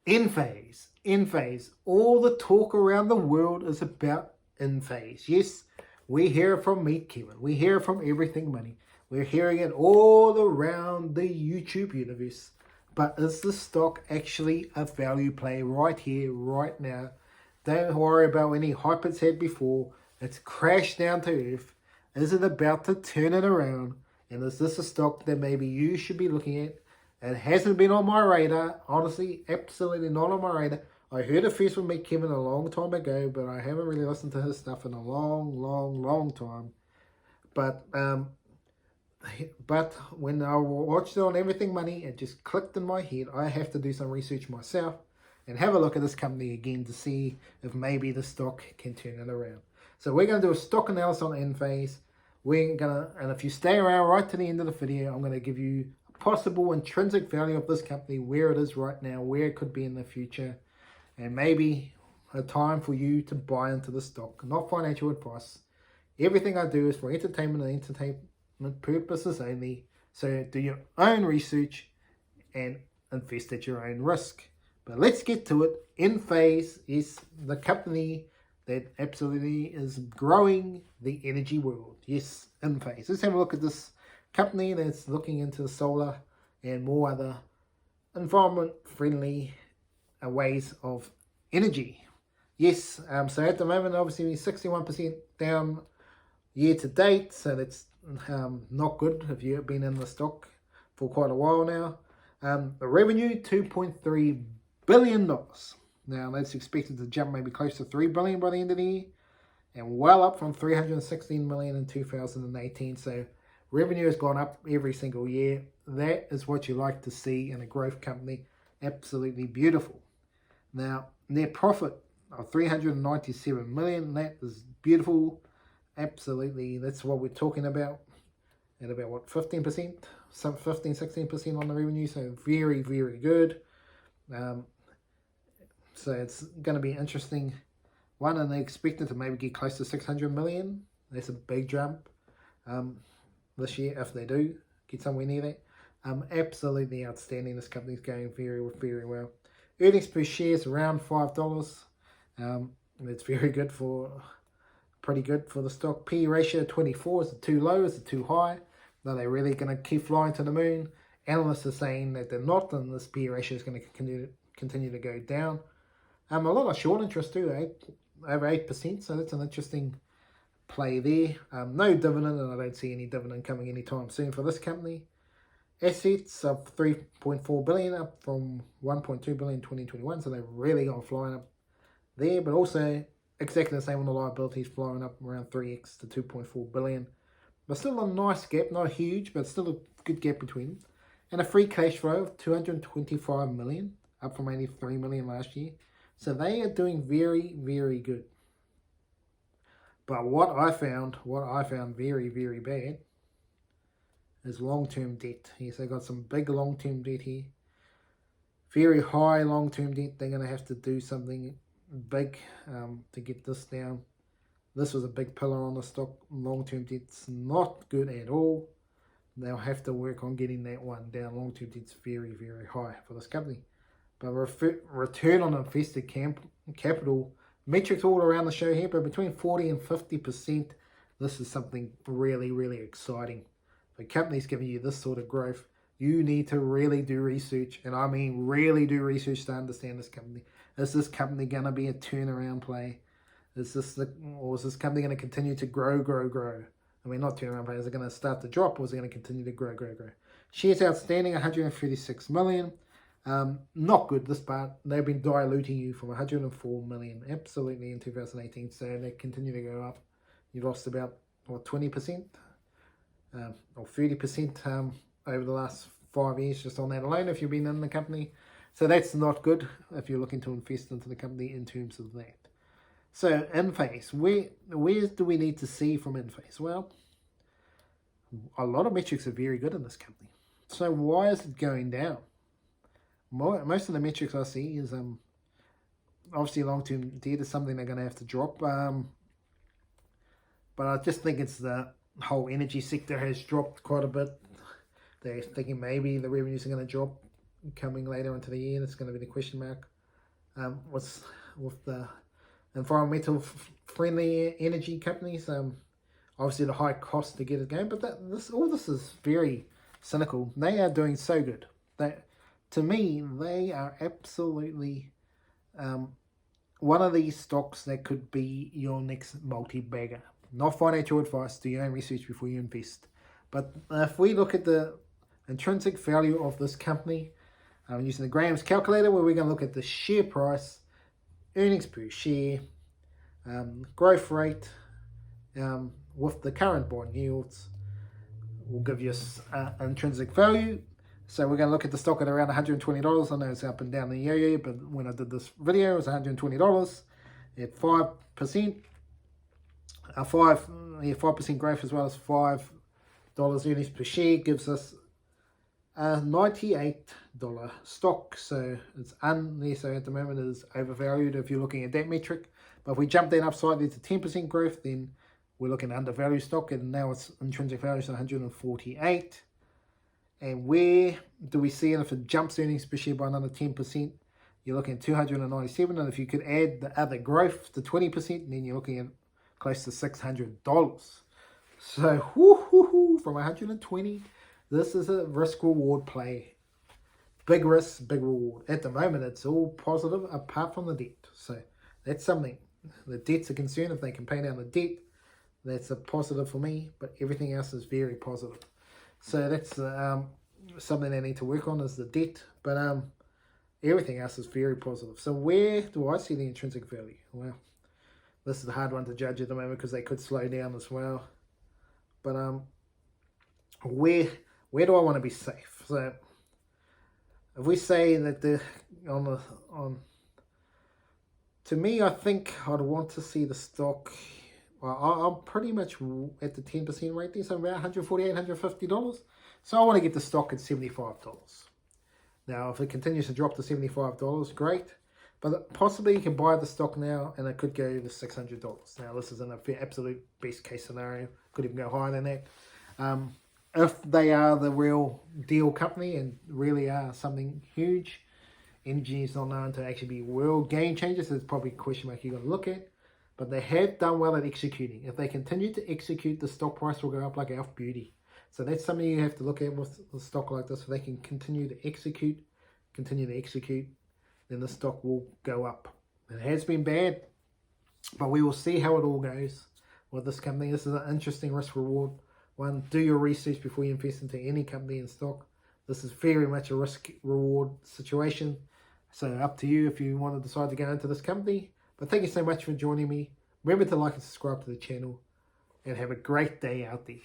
Enphase. All the talk around the world is about Enphase. Yes, we hear it from Meet Kevin. We hear it from Everything Money. We're hearing it all around the YouTube universe. But is the stock actually a value play right here, right now? Don't worry about any hype it's had before. It's crashed down to earth. Is it about to turn it around? And is this a stock that maybe you should be looking at? It hasn't been on my radar. Honestly, absolutely not on my radar. I heard it first with Meet Kevin a long time ago, but I haven't really listened to his stuff in a long time. But when I watched it on Everything Money, it just clicked in my head. I have to do some research myself and have a look at this company again to see if maybe the stock can turn it around. So we're going to do a stock analysis on Enphase. And if you stay around right to the end of the video, I'm going to give you a possible intrinsic value of this company, where it is right now, where it could be in the future, and maybe a time for you to buy into the stock. Not financial advice. Everything I do is for entertainment and entertainment purposes only. So do your own research and invest at your own risk. But let's get to it. Enphase is the company that absolutely is growing the energy world. Yes, Enphase. Let's have a look at this company that's looking into solar and more other environment-friendly ways of energy. Yes, so at the moment, obviously, 61% down year to date. So that's not good if you've been in the stock for quite a while now. The revenue, $2.3 billion. Now that's expected to jump maybe close to $3 billion by the end of the year, and well up from $316 million in 2018. So revenue has gone up every single year. That is what you like to see in a growth company. Absolutely beautiful. Now net profit of $397 million. That is beautiful. Absolutely, that's what we're talking about. At about what, 15%, some 15-16% on the revenue. So very good. So it's going to be an interesting one, and they expect it to maybe get close to 600 million. That's a big jump this year if they do get somewhere near that. Absolutely outstanding. This company's going very well. Earnings per share is around $5. It's very good pretty good for the stock. P/E ratio 24. Is it too low? Is it too high? Are they really going to keep flying to the moon? Analysts are saying that they're not, and this P/E ratio is going to continue to go down. A lot of short interest too, over 8%, so that's an interesting play there. No dividend, and I don't see any dividend coming anytime soon for this company. Assets of $3.4 billion, up from $1.2 billion in 2021, so they've really gone flying up there, but also exactly the same on the liabilities, flying up around 3x to $2.4 billion. But still a nice gap, not huge, but still a good gap between them. And a free cash flow of $225 million, up from $83 million last year. So they are doing very good. But what I found very bad is long-term debt. Yes, they got some big long-term debt here. Very high long-term debt. They're going to have to do something big to get this down. This was a big pillar on the stock. Long-term debt's not good at all. They'll have to work on getting that one down. Long-term debt's very high for this company. But return on invested capital metrics all around the show here, but between 40 and 50%, this is something really exciting. If a company's giving you this sort of growth, you need to really do research, and I mean really do research to understand this company. Is this company going to be a turnaround play? Or is this company going to continue to grow? I mean, not turnaround play. Is it going to start to drop, or is it going to continue to grow? Shares outstanding, 136 million. Not good, this part. They've been diluting you from 104 million absolutely in 2018, so they continue to go up. You've lost about 20% or 30% over the last 5 years just on that alone if you've been in the company. So that's not good if you're looking to invest into the company in terms of that. So Enphase, where do we need to see from Enphase? Well, a lot of metrics are very good in this company. So why is it going down? Most of the metrics I see is obviously long-term debt is something they're going to have to drop. But I just think it's the whole energy sector has dropped quite a bit. They're thinking maybe the revenues are going to drop coming later into the year. That's going to be the question mark. with the environmental friendly energy companies. Obviously the high cost to get it going, but all this is very cynical. They are doing so good. To me, they are absolutely one of these stocks that could be your next multi-bagger. Not financial advice, do your own research before you invest. But if we look at the intrinsic value of this company, using the Graham's calculator, where we're going to look at the share price, earnings per share, growth rate, with the current bond yields, will give you intrinsic value. So we're going to look at the stock at around $120. I know it's up and down the yo-yo, but when I did this video, it was $120 at 5%. 5% growth as well as $5 earnings per share gives us a $98 stock. So it's so at the moment it is overvalued if you're looking at that metric. But if we jump that up slightly to 10% growth, then we're looking at undervalued stock, and now its intrinsic value is 148. And where do we see it? If it jumps earnings per share by another 10%, you're looking at 297. And if you could add the other growth to 20%, then you're looking at close to $600. So from 120, this is a risk reward play. Big risk, big reward. At the moment, it's all positive apart from the debt. So that's something. The debt's a concern. If they can pay down the debt, that's a positive for me. But everything else is very positive. So that's something they need to work on, is the debt. But everything else is very positive. So where do I see the intrinsic value? Well, this is a hard one to judge at the moment because they could slow down as well. But where do I want to be safe? So if we say that to me, I think I'd want to see the stock. Well, I'm pretty much at the 10% rate there, so around $148, $150. So I want to get the stock at $75. Now, if it continues to drop to $75, great. But possibly you can buy the stock now and it could go to $600. Now, this is an absolute best case scenario. Could even go higher than that. If they are the real deal company and really are something huge, energy is not known to actually be world game changers. So it's probably a question mark you've got to look at. But they have done well at executing. If they continue to execute, the stock price will go up like Elf Beauty. So that's something you have to look at with a stock like this. If they can continue to execute, then the stock will go up. It has been bad, but we will see how it all goes with this company. This is an interesting risk reward one. Do your research before you invest into any company in stock. This is very much a risk reward situation. So up to you if you want to decide to go into this company. But thank you so much for joining me. Remember to like and subscribe to the channel. And have a great day out there.